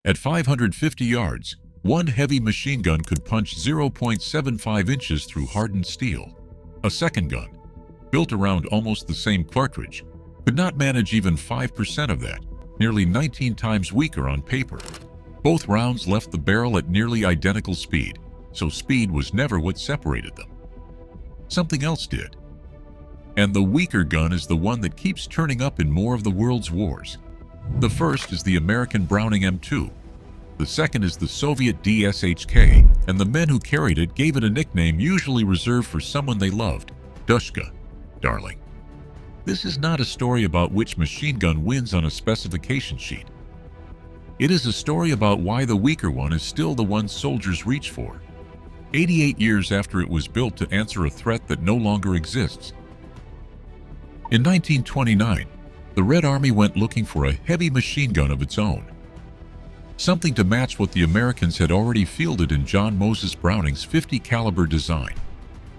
At 550 yards, one heavy machine gun could punch 0.75 inches through hardened steel. A second gun, built around almost the same cartridge, could not manage even 5% of that, nearly 19 times weaker on paper. Both rounds left the barrel at nearly identical speed, so speed was never what separated them. Something else did. And the weaker gun is the one that keeps turning up in more of the world's wars. The first is the American Browning M2. The second is the Soviet DShK, and the men who carried it gave it a nickname usually reserved for someone they loved, DShK, darling. This is not a story about which machine gun wins on a specification sheet. It is a story about why the weaker one is still the one soldiers reach for, 88 years after it was built to answer a threat that no longer exists. In 1929, the Red Army went looking for a heavy machine gun of its own, something to match what the Americans had already fielded in John Moses Browning's .50 caliber design.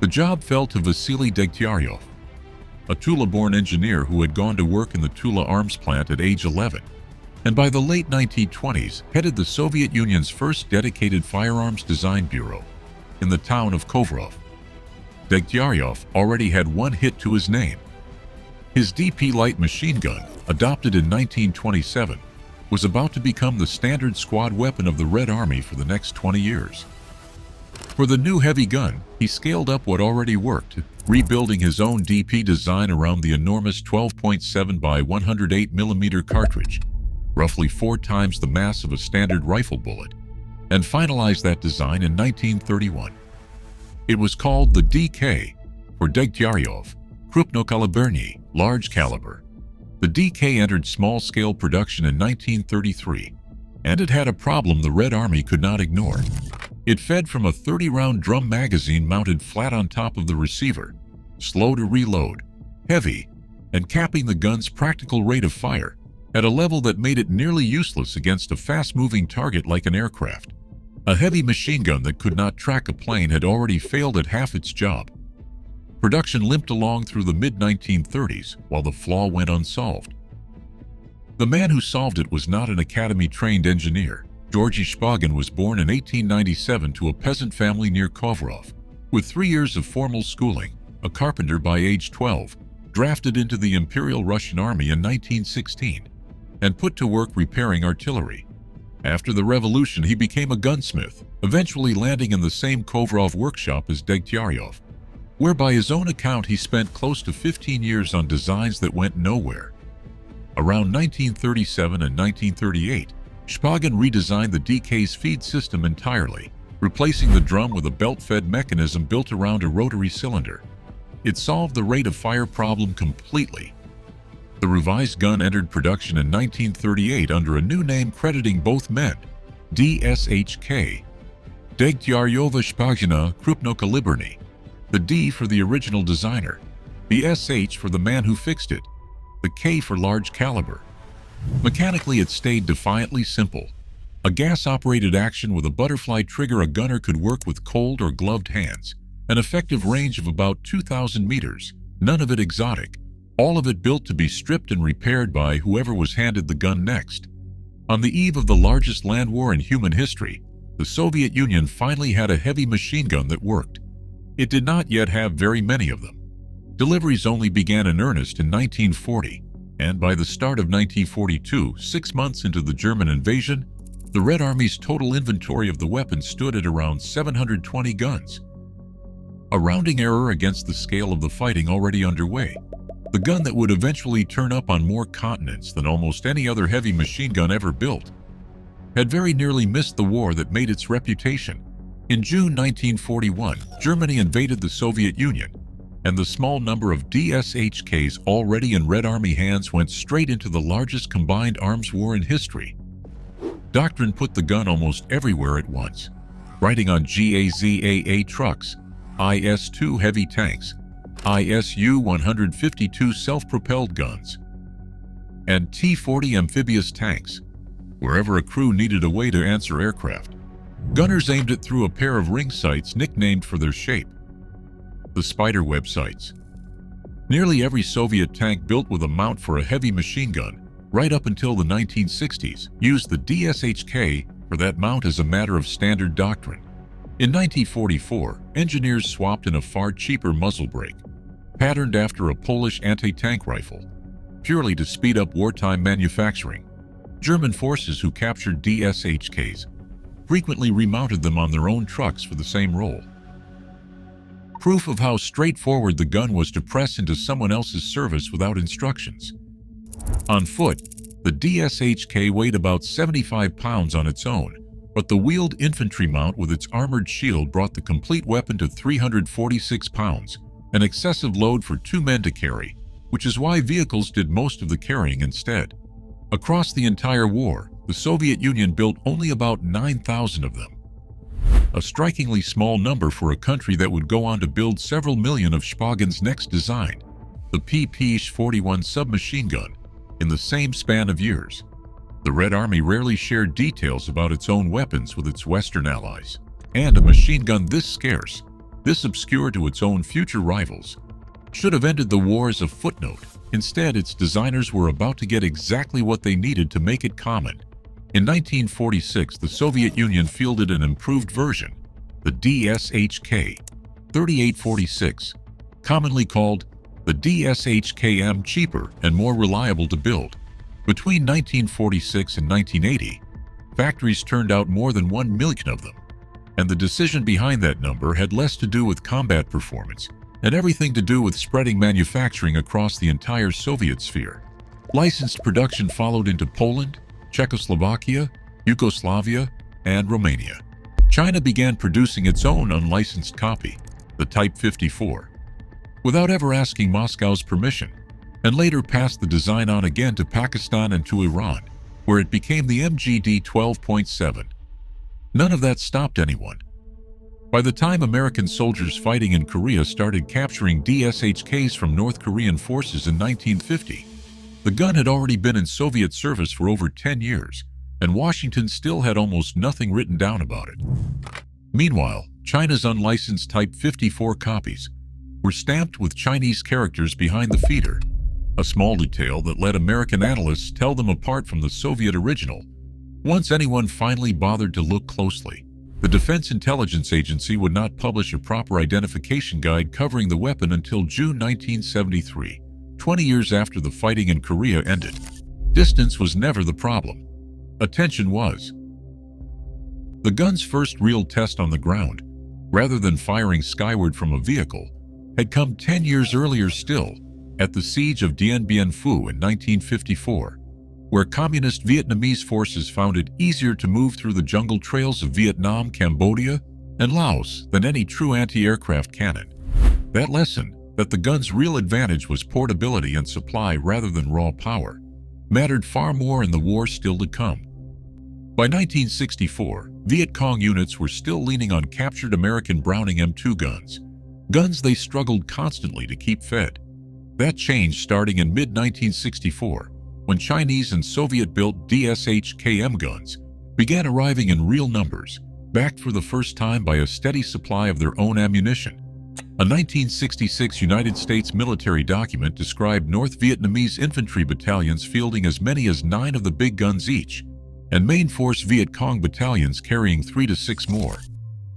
The job fell to Vasily Degtyaryov, a Tula-born engineer who had gone to work in the Tula arms plant at age 11, and by the late 1920s headed the Soviet Union's first dedicated firearms design bureau in the town of Kovrov. Degtyaryov already had one hit to his name. His DP light machine gun, adopted in 1927, was about to become the standard squad weapon of the Red Army for the next 20 years. For the new heavy gun, he scaled up what already worked, rebuilding his own DP design around the enormous 12.7 by 108 mm cartridge, roughly 4 times the mass of a standard rifle bullet, and finalized that design in 1931. It was called the DK, for Degtyaryov, Krupnokaliberny, large caliber. The DK entered small-scale production in 1933, and it had a problem the Red Army could not ignore. It fed from a 30-round drum magazine mounted flat on top of the receiver, slow to reload, heavy, and capping the gun's practical rate of fire at a level that made it nearly useless against a fast-moving target like an aircraft. A heavy machine gun that could not track a plane had already failed at half its job. Production limped along through the mid-1930s while the flaw went unsolved. The man who solved it was not an academy-trained engineer. Georgy Shpagin was born in 1897 to a peasant family near Kovrov. With 3 years of formal schooling, a carpenter by age 12, drafted into the Imperial Russian Army in 1916, and put to work repairing artillery. After the revolution, he became a gunsmith, eventually landing in the same Kovrov workshop as Degtyaryov, where by his own account he spent close to 15 years on designs that went nowhere. Around 1937 and 1938, Shpagin redesigned the DK's feed system entirely, replacing the drum with a belt-fed mechanism built around a rotary cylinder. It solved the rate of fire problem completely. The revised gun entered production in 1938 under a new name crediting both men, DShK, Degtyaryova Shpagina Krupnokaliberny, the D for the original designer, the SH for the man who fixed it, the K for large caliber. Mechanically, it stayed defiantly simple. A gas-operated action with a butterfly trigger a gunner could work with cold or gloved hands, an effective range of about 2,000 meters, none of it exotic, all of it built to be stripped and repaired by whoever was handed the gun next. On the eve of the largest land war in human history, the Soviet Union finally had a heavy machine gun that worked. It did not yet have very many of them. Deliveries only began in earnest in 1940, and by the start of 1942, 6 months into the German invasion, the Red Army's total inventory of the weapon stood at around 720 guns. A rounding error against the scale of the fighting already underway. The gun that would eventually turn up on more continents than almost any other heavy machine gun ever built had very nearly missed the war that made its reputation. In June 1941, Germany invaded the Soviet Union, and the small number of DShKs already in Red Army hands went straight into the largest combined arms war in history. Doctrine put the gun almost everywhere at once, riding on GAZAA trucks, IS-2 heavy tanks, ISU-152 self-propelled guns, and T-40 amphibious tanks, wherever a crew needed a way to answer aircraft. Gunners aimed it through a pair of ring sights nicknamed for their shape, the spiderweb sights. Nearly every Soviet tank built with a mount for a heavy machine gun right up until the 1960s, used the DShK for that mount as a matter of standard doctrine. In 1944, engineers swapped in a far cheaper muzzle brake, patterned after a Polish anti-tank rifle, purely to speed up wartime manufacturing. German forces who captured DShKs frequently remounted them on their own trucks for the same role. Proof of how straightforward the gun was to press into someone else's service without instructions. On foot, the DShK weighed about 75 pounds on its own, but the wheeled infantry mount with its armored shield brought the complete weapon to 346 pounds, an excessive load for 2 men to carry, which is why vehicles did most of the carrying instead. Across the entire war, the Soviet Union built only about 9,000 of them. A strikingly small number for a country that would go on to build several million of Shpogin's next design, the PP-41 submachine gun, in the same span of years. The Red Army rarely shared details about its own weapons with its Western allies, and a machine gun this scarce, this obscure to its own future rivals, should have ended the war as a footnote. Instead, its designers were about to get exactly what they needed to make it common. In 1946, the Soviet Union fielded an improved version, the DShK 3846, commonly called the DShK-M, cheaper and more reliable to build. Between 1946 and 1980, factories turned out more than 1 million of them, and the decision behind that number had less to do with combat performance and everything to do with spreading manufacturing across the entire Soviet sphere. Licensed production followed into Poland, Czechoslovakia, Yugoslavia, and Romania. China began producing its own unlicensed copy, the Type 54, without ever asking Moscow's permission, and later passed the design on again to Pakistan and to Iran, where it became the MGD 12.7. None of that stopped anyone. By the time American soldiers fighting in Korea started capturing DShKs from North Korean forces in 1950, the gun had already been in Soviet service for over 10 years, and Washington still had almost nothing written down about it. Meanwhile, China's unlicensed Type 54 copies were stamped with Chinese characters behind the feeder, a small detail that let American analysts tell them apart from the Soviet original once anyone finally bothered to look closely. The Defense Intelligence Agency would not publish a proper identification guide covering the weapon until June 1973, 20 years after the fighting in Korea ended. Distance was never the problem. Attention was. The gun's first real test on the ground, rather than firing skyward from a vehicle, had come 10 years earlier still, at the siege of Dien Bien Phu in 1954, where Communist Vietnamese forces found it easier to move through the jungle trails of Vietnam, Cambodia, and Laos than any true anti-aircraft cannon. That lesson, that the gun's real advantage was portability and supply rather than raw power, mattered far more in the war still to come. By 1964, Viet Cong units were still leaning on captured American Browning M2 guns they struggled constantly to keep fed. That changed starting in mid-1964, when Chinese and Soviet-built DShK-M guns began arriving in real numbers, backed for the first time by a steady supply of their own ammunition. A 1966 United States military document described North Vietnamese infantry battalions fielding as many as 9 of the big guns each, and main force Viet Cong battalions carrying 3 to 6 more,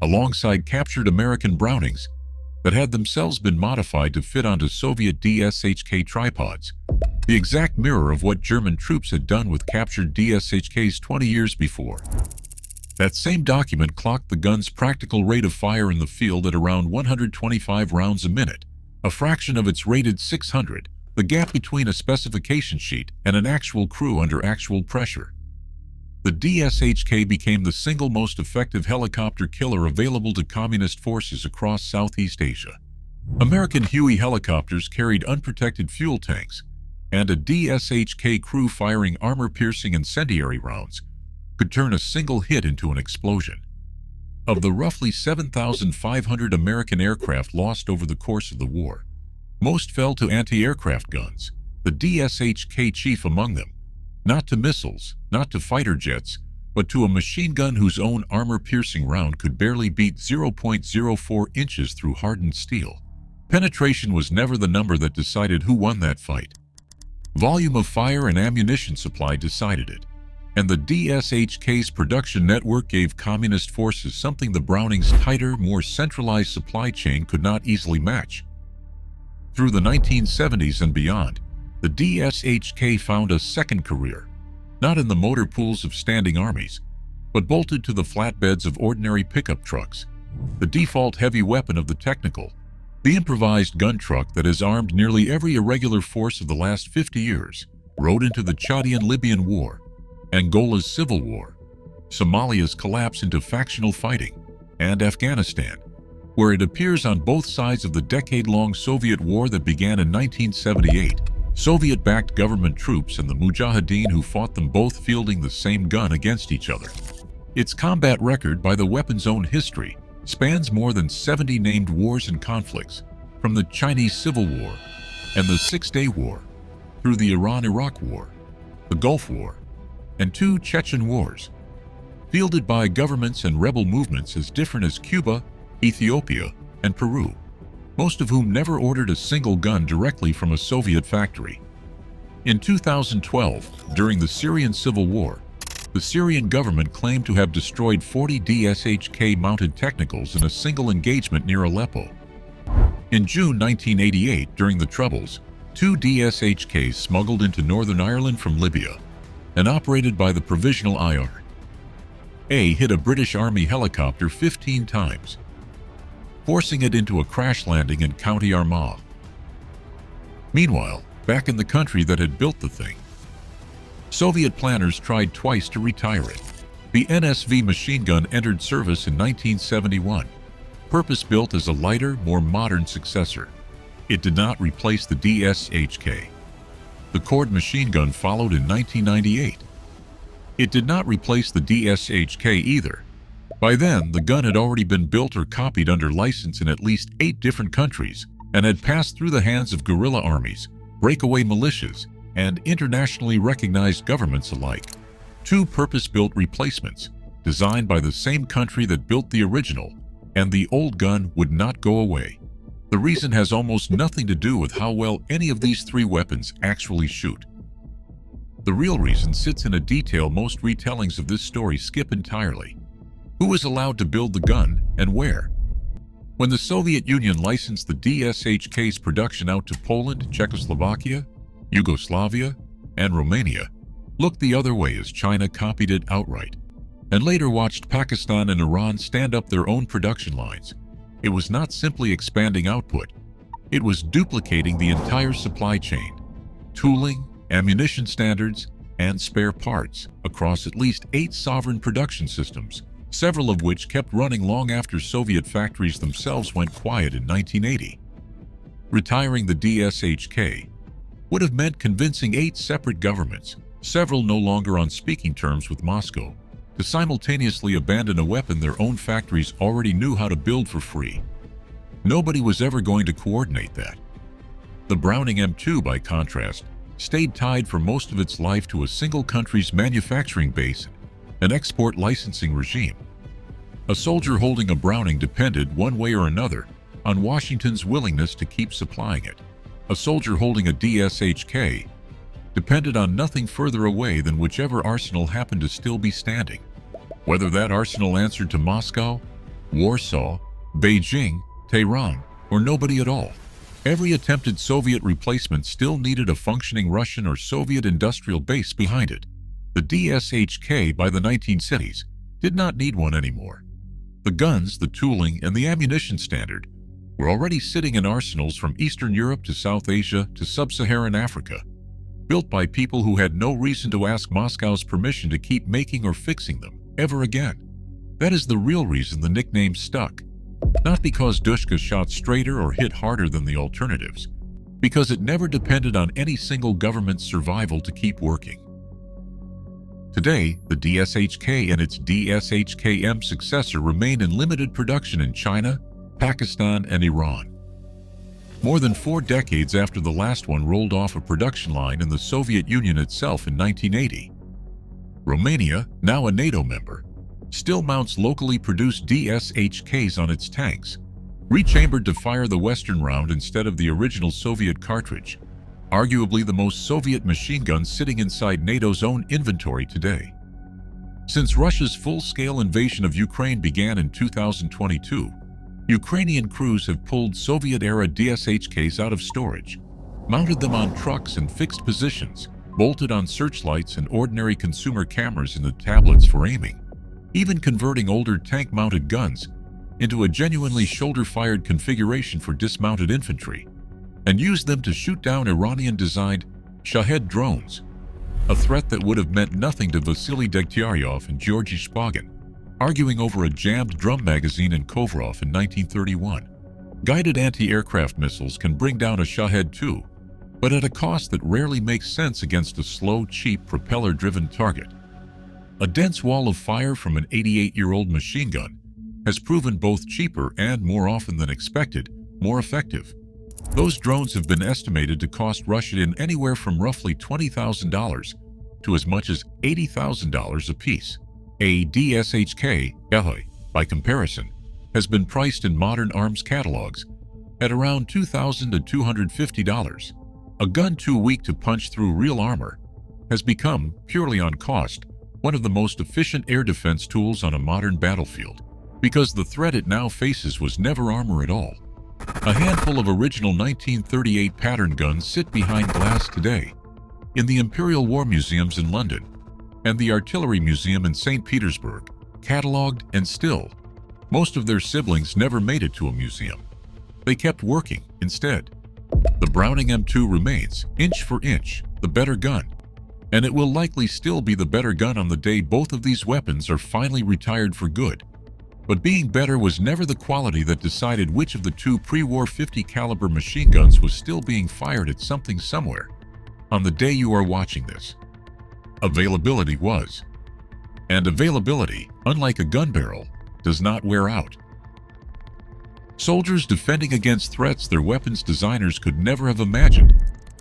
alongside captured American Brownings that had themselves been modified to fit onto Soviet DShK tripods, the exact mirror of what German troops had done with captured DShKs 20 years before. That same document clocked the gun's practical rate of fire in the field at around 125 rounds a minute, a fraction of its rated 600, the gap between a specification sheet and an actual crew under actual pressure. The DShK became the single most effective helicopter killer available to communist forces across Southeast Asia. American Huey helicopters carried unprotected fuel tanks, and a DShK crew firing armor-piercing incendiary rounds could turn a single hit into an explosion. Of the roughly 7,500 American aircraft lost over the course of the war, most fell to anti-aircraft guns, the DShK chief among them, not to missiles, not to fighter jets, but to a machine gun whose own armor-piercing round could barely beat 0.04 inches through hardened steel. Penetration was never the number that decided who won that fight. Volume of fire and ammunition supply decided it, and the DShK's production network gave communist forces something the Browning's tighter, more centralized supply chain could not easily match. Through the 1970s and beyond, the DShK found a second career, not in the motor pools of standing armies, but bolted to the flatbeds of ordinary pickup trucks, the default heavy weapon of the technical, the improvised gun truck that has armed nearly every irregular force of the last 50 years, rode into the Chadian-Libyan War, Angola's Civil War, Somalia's collapse into factional fighting, and Afghanistan, where it appears on both sides of the decade-long Soviet war that began in 1978, Soviet-backed government troops and the Mujahideen who fought them both fielding the same gun against each other. Its combat record, by the weapon's own history, spans more than 70 named wars and conflicts, from the Chinese Civil War and the Six-Day War, through the Iran-Iraq War, the Gulf War, and 2 Chechen wars, fielded by governments and rebel movements as different as Cuba, Ethiopia, and Peru, most of whom never ordered a single gun directly from a Soviet factory. In 2012, during the Syrian Civil War, the Syrian government claimed to have destroyed 40 DShK-mounted technicals in a single engagement near Aleppo. In June 1988, during the Troubles, 2 DShKs smuggled into Northern Ireland from Libya and operated by the Provisional IR. Hit a British Army helicopter 15 times, forcing it into a crash landing in County Armagh. Meanwhile, back in the country that had built the thing, Soviet planners tried twice to retire it. The NSV machine gun entered service in 1971, purpose-built as a lighter, more modern successor. It did not replace the DShK. The Cord machine gun followed in 1998. It did not replace the DShK either. By then, the gun had already been built or copied under license in at least 8 different countries and had passed through the hands of guerrilla armies, breakaway militias, and internationally recognized governments alike. 2 purpose-built replacements, designed by the same country that built the original, and the old gun would not go away. The reason has almost nothing to do with how well any of these 3 weapons actually shoot. The real reason sits in a detail most retellings of this story skip entirely. Who was allowed to build the gun and where? When the Soviet Union licensed the DShK's production out to Poland, Czechoslovakia, Yugoslavia, and Romania, looked the other way as China copied it outright, and later watched Pakistan and Iran stand up their own production lines. It was not simply expanding output, it was duplicating the entire supply chain, tooling, ammunition standards, and spare parts across at least 8 sovereign production systems, several of which kept running long after Soviet factories themselves went quiet in 1980. Retiring the DShK would have meant convincing 8 separate governments, several no longer on speaking terms with Moscow, to simultaneously abandon a weapon their own factories already knew how to build for free. Nobody was ever going to coordinate that. The Browning M2, by contrast, stayed tied for most of its life to a single country's manufacturing base and export licensing regime. A soldier holding a Browning depended, one way or another, on Washington's willingness to keep supplying it. A soldier holding a DShK depended on nothing further away than whichever arsenal happened to still be standing. Whether that arsenal answered to Moscow, Warsaw, Beijing, Tehran, or nobody at all. Every attempted Soviet replacement still needed a functioning Russian or Soviet industrial base behind it. The DShK, by the 1970s, did not need one anymore. The guns, the tooling, and the ammunition standard were already sitting in arsenals from Eastern Europe to South Asia to Sub-Saharan Africa, built by people who had no reason to ask Moscow's permission to keep making or fixing them ever again. That is the real reason the nickname stuck. Not because DShK shot straighter or hit harder than the alternatives, because it never depended on any single government's survival to keep working. Today, the DShK and its DShK-M successor remain in limited production in China, Pakistan, and Iran. More than 4 decades after the last one rolled off a production line in the Soviet Union itself in 1980. Romania, now a NATO member, still mounts locally produced DShKs on its tanks, rechambered to fire the Western round instead of the original Soviet cartridge. arguably the most Soviet machine guns sitting inside NATO's own inventory today. Since Russia's full-scale invasion of Ukraine began in 2022, Ukrainian crews have pulled Soviet-era DShKs out of storage, mounted them on trucks in fixed positions, bolted on searchlights and ordinary consumer cameras in the tablets for aiming, even converting older tank-mounted guns into a genuinely shoulder-fired configuration for dismounted infantry, and used them to shoot down Iranian-designed Shahed drones, a threat that would have meant nothing to Vasily Degtyaryov and Georgy Shpagin, arguing over a jammed drum magazine in Kovrov in 1931. Guided anti-aircraft missiles can bring down a Shahed too, but at a cost that rarely makes sense against a slow, cheap, propeller-driven target. A dense wall of fire from an 88-year-old machine gun has proven both cheaper and, more often than expected, more effective. Those drones have been estimated to cost Russia anywhere from roughly $20,000 to as much as $80,000 apiece. A DShK, by comparison, has been priced in modern arms catalogs at around $2,000 to $250. A gun too weak to punch through real armor has become, purely on cost, one of the most efficient air defense tools on a modern battlefield, because the threat it now faces was never armor at all. A handful of original 1938 pattern guns sit behind glass today in the Imperial War Museums in London and the Artillery Museum in St. Petersburg, catalogued and still. Most of their siblings never made it to a museum. They kept working instead. The Browning M2 remains, inch for inch, the better gun, and it will likely still be the better gun on the day both of these weapons are finally retired for good. But being better was never the quality that decided which of the two pre-war 50 caliber machine guns was still being fired at something somewhere on the day you are watching this. Availability was. And availability, unlike a gun barrel, does not wear out. Soldiers defending against threats their weapons designers could never have imagined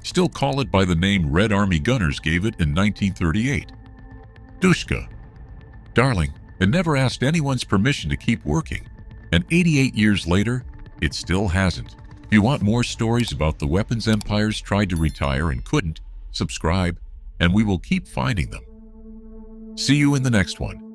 still call it by the name Red Army gunners gave it in 1938. DShK. Darling, it never asked anyone's permission to keep working, and 88 years later, it still hasn't. If you want more stories about the weapons empires tried to retire and couldn't, subscribe, and we will keep finding them. See you in the next one.